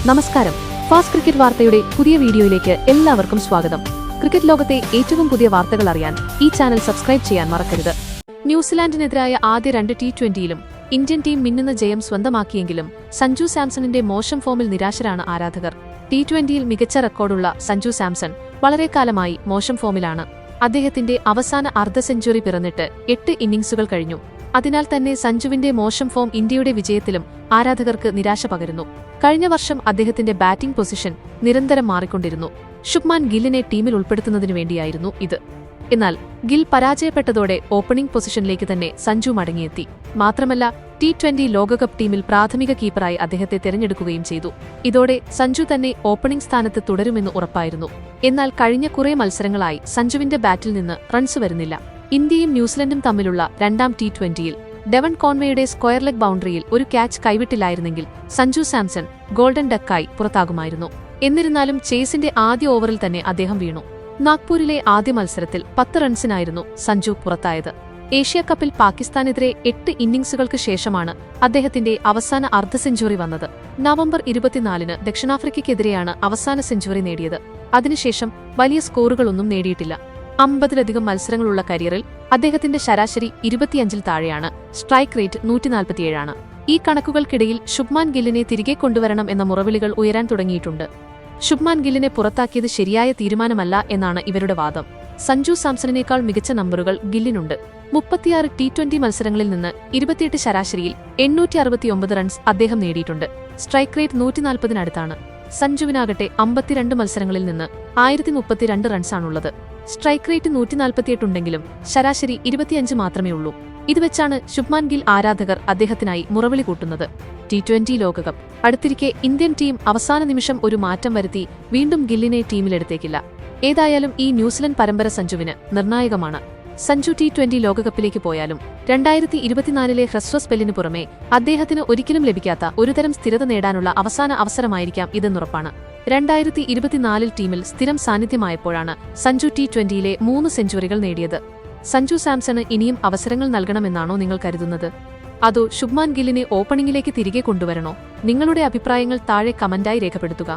നമസ്കാരം. Fast cricket വാർത്തയുടെ പുതിയ വീഡിയോയിലേക്ക് എല്ലാവർക്കും സ്വാഗതം. ക്രിക്കറ്റ് ലോകത്തെ ഏറ്റവും പുതിയ വാർത്തകൾ അറിയാൻ ഈ ചാനൽ സബ്സ്ക്രൈബ് ചെയ്യാൻ മറക്കരുത്. ന്യൂസിലാൻഡിനെതിരായ ആദ്യ 2 T20യിലും ഇന്ത്യൻ ടീം മിന്നുന്ന ജയം സ്വന്തമാക്കിയെങ്കിലും സഞ്ജു സാംസണിന്റെ മോശം ഫോമിൽ നിരാശരാണ് ആരാധകർ. T20യിൽ മികച്ച റെക്കോർഡുള്ള സഞ്ജു സാംസൺ വളരെ കാലമായി മോശം ഫോമിലാണ്. അദ്ദേഹത്തിന്റെ അവസാന അർദ്ധ സെഞ്ചുറി പിറന്നിട്ട് 8 ഇന്നിംഗ്സുകൾ കഴിഞ്ഞു. അതിനാൽ തന്നെ സഞ്ജുവിന്റെ മോശം ഫോം ഇന്ത്യയുടെ വിജയത്തിലും ആരാധകർക്ക് നിരാശ പകരുന്നു. കഴിഞ്ഞ വർഷം അദ്ദേഹത്തിന്റെ ബാറ്റിംഗ് പൊസിഷൻ നിരന്തരം മാറിക്കൊണ്ടിരുന്നു. ശുഭ്മാൻ ഗില്ലിനെ ടീമിൽ ഉൾപ്പെടുത്തുന്നതിനു വേണ്ടിയായിരുന്നു ഇത്. എന്നാൽ ഗിൽ പരാജയപ്പെട്ടതോടെ ഓപ്പണിംഗ് പൊസിഷനിലേക്ക് തന്നെ സഞ്ജു മടങ്ങിയെത്തി. മാത്രമല്ല T20 ലോകകപ്പ് ടീമിൽ പ്രാഥമിക കീപ്പറായി അദ്ദേഹത്തെ തെരഞ്ഞെടുക്കുകയും ചെയ്തു. ഇതോടെ സഞ്ജു തന്നെ ഓപ്പണിംഗ് സ്ഥാനത്ത് തുടരുമെന്ന് ഉറപ്പായിരുന്നു. എന്നാൽ കഴിഞ്ഞ കുറേ മത്സരങ്ങളായി സഞ്ജുവിന്റെ ബാറ്റിൽ നിന്ന് റൺസ് വരുന്നില്ല. ഇന്ത്യയും ന്യൂസിലൻഡും തമ്മിലുള്ള 2ാം T20യിൽ ഡെവൺ കോൺവേയുടെ സ്ക്വയർ ലെഗ് ബൗണ്ടറിയിൽ ഒരു ക്യാച്ച് കൈവിട്ടില്ലായിരുന്നെങ്കിൽ സഞ്ജു സാംസൺ ഗോൾഡൻ ഡക്കായി പുറത്താകുമായിരുന്നു. എന്നിരുന്നാലും ചേസിന്റെ ആദ്യ ഓവറിൽ തന്നെ അദ്ദേഹം വീണു. നാഗ്പൂരിലെ ആദ്യ മത്സരത്തിൽ 10 റൺസിനായിരുന്നു സഞ്ജു പുറത്തായത്. ഏഷ്യാകപ്പിൽ പാകിസ്ഥാനെതിരെ 8 ഇന്നിംഗ്സുകൾക്ക് ശേഷമാണ് അദ്ദേഹത്തിന്റെ അവസാന അർദ്ധ സെഞ്ചുറി വന്നത്. നവംബർ 24-ന് ദക്ഷിണാഫ്രിക്കയ്ക്കെതിരെയാണ് അവസാന സെഞ്ചുറി നേടിയത്. അതിനുശേഷം വലിയ സ്കോറുകളൊന്നും നേടിയിട്ടില്ല. 50-ലധികം മത്സരങ്ങളുള്ള കരിയറിൽ അദ്ദേഹത്തിന്റെ ശരാശരി 25-ൽ താഴെയാണ്. സ്ട്രൈക്ക് റേറ്റ് 147 ഈ കണക്കുകൾക്കിടയിൽ ശുഭ്മാൻ ഗില്ലിനെ തിരികെ കൊണ്ടുവരണം എന്ന മുറവിളികൾ ഉയരാൻ തുടങ്ങിയിട്ടുണ്ട്. ശുഭ്മാൻ ഗില്ലിനെ പുറത്താക്കിയത് ശരിയായ തീരുമാനമല്ല എന്നാണ് ഇവരുടെ വാദം. സഞ്ജു സാംസണിനേക്കാൾ മികച്ച നമ്പറുകൾ ഗില്ലിനുണ്ട്. 36 T20 മത്സരങ്ങളിൽ നിന്ന് 28 ശരാശരിയിൽ 869 റൺസ് അദ്ദേഹം നേടിയിട്ടുണ്ട്. Strike rate 140-നടുത്താണ്. സഞ്ജുവിനാകട്ടെ 52 മത്സരങ്ങളിൽ നിന്ന് 1032 റൺസാണുള്ളത്. സ്ട്രൈക്ക് റേറ്റ് 148 ഉണ്ടെങ്കിലും ശരാശരി 25 മാത്രമേ ഉള്ളൂ. ഇതുവെച്ചാണ് ശുഭ്മാൻ ഗിൽ ആരാധകർ അദ്ദേഹത്തിനായി മുറവിളി കൂട്ടുന്നത്. T20 ലോകകപ്പ് അടുത്തിരിക്കെ ഇന്ത്യൻ ടീം അവസാന നിമിഷം ഒരു മാറ്റം വരുത്തി വീണ്ടും ഗില്ലിനെ ടീമിലെടുത്തേക്കില്ല. ഏതായാലും ഈ ന്യൂസിലൻഡ് പരമ്പര സഞ്ജുവിന് നിർണായകമാണ്. സഞ്ജു T20 ലോകകപ്പിലേക്ക് പോയാലും 2024-ലെ ഹ്രസ്വ സ്പെല്ലിന് പുറമെ അദ്ദേഹത്തിന് ഒരിക്കലും ലഭിക്കാത്ത ഒരുതരം സ്ഥിരത നേടാനുള്ള അവസാന അവസരമായിരിക്കാം ഇതെന്നുറപ്പാണ്. 2024-ൽ ടീമിൽ സ്ഥിരം സാന്നിധ്യമായപ്പോഴാണ് സഞ്ജു T20യിലെ 3 സെഞ്ചുറികൾ നേടിയത്. സഞ്ജു സാംസണ് ഇനിയും അവസരങ്ങൾ നൽകണമെന്നാണോ നിങ്ങൾ കരുതുന്നത്? അതോ ശുഭ്മാൻ ഗില്ലിനെ ഓപ്പണിംഗിലേക്ക് തിരികെ കൊണ്ടുവരണോ? നിങ്ങളുടെ അഭിപ്രായങ്ങൾ താഴെ കമന്റായി രേഖപ്പെടുത്തുക.